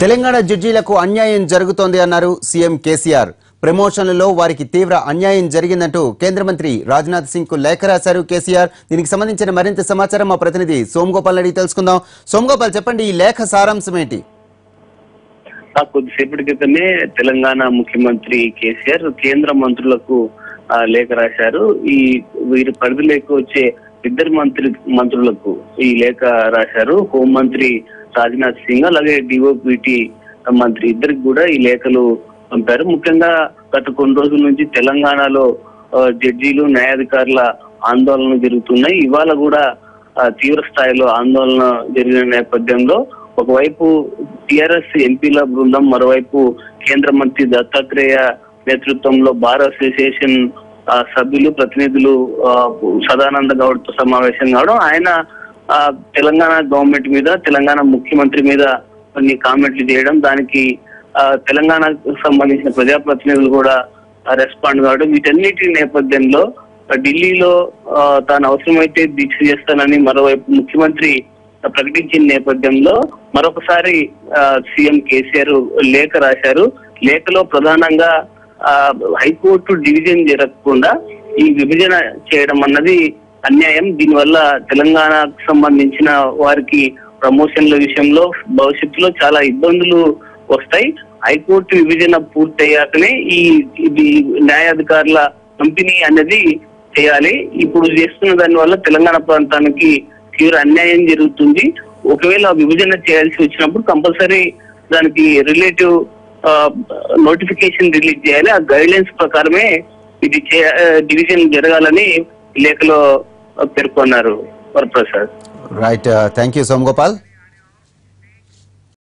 తెలంగాణ జడ్జీలకు అన్యాయం జరుగుతోంది అన్నారు సీఎం కేసీఆర్. ప్రమోషన్లలో వారికి తీవ్ర అన్యాయం జరిగిందంటూ కేంద్ర మంత్రి రాజ్నాథ్ సింగ్ కు లేఖ రాశారు కేసీఆర్. దీనికి సంబంధించిన మరింత సమాచారం మా ప్రతినిధి సోమగోపాల్ అడిగి తెలుసుకుందాం. సోమగోపాల్, చెప్పండి, ఈ లేఖ సారాంశం ఏంటి? కొద్దిసేపటి క్రితమే తెలంగాణ ముఖ్యమంత్రి కేసీఆర్ కేంద్ర మంత్రులకు లేఖ రాశారు. వీరి పరిధిలోకి వచ్చే ఇద్దరు మంత్రులకు ఈ లేఖ రాశారు. హోంమంత్రి రాజ్నాథ్ సింగ్ అలాగే డిఓపిటి మంత్రి ఇద్దరికి కూడా ఈ లేఖలు పంపారు. ముఖ్యంగా గత కొన్ని రోజుల నుంచి తెలంగాణలో జడ్జీలు న్యాయాధికారుల ఆందోళన జరుగుతున్నాయి. ఇవాళ కూడా తీవ్ర స్థాయిలో ఆందోళన జరిగిన నేపథ్యంలో ఒకవైపు టిఆర్ఎస్ ఎంపీల బృందం, మరోవైపు కేంద్ర మంత్రి దత్తాత్రేయ నేతృత్వంలో బార్ అసోసియేషన్ సభ్యులు ప్రతినిధులు సదానంద గౌడ్ తో సమావేశం కావడం, ఆయన తెలంగాణ గవర్నమెంట్ మీద, తెలంగాణ ముఖ్యమంత్రి మీద కొన్ని కామెంట్లు చేయడం, దానికి తెలంగాణకు సంబంధించిన ప్రజాప్రతినిధులు కూడా రెస్పాండ్ కావడం, వీటన్నిటి నేపథ్యంలో ఢిల్లీలో తాను అవసరమైతే దీక్ష చేస్తానని మరోవైపు ముఖ్యమంత్రి ప్రకటించిన నేపథ్యంలో మరొకసారి సీఎం కేసీఆర్ లేఖ రాశారు. లేఖలో ప్రధానంగా హైకోర్టు డివిజన్ జరగకుండా ఈ విభజన చేయడం అన్నది అన్యాయం. దీనివల్ల తెలంగాణకు సంబంధించిన వారికి ప్రమోషన్ల విషయంలో భవిష్యత్తులో చాలా ఇబ్బందులు వస్తాయి. హైకోర్టు విభజన పూర్తయ్యాకనే ఇది న్యాయాధికారుల పంపిణీ అనేది చేయాలి. ఇప్పుడు చేస్తున్న దాని వల్ల తెలంగాణ ప్రాంతానికి తీవ్ర అన్యాయం జరుగుతుంది. ఒకవేళ విభజన చేయాల్సి వచ్చినప్పుడు కంపల్సరీ దానికి రిలేటివ్ నోటిఫికేషన్ రిలీజ్ చేయాలి. ఆ గైడ్లైన్స్ ప్రకారమే ఇది డివిజన్ జరగాలని లేఖలో పేర్కొన్నారు Varaprasad. Right, thank you Somagopal.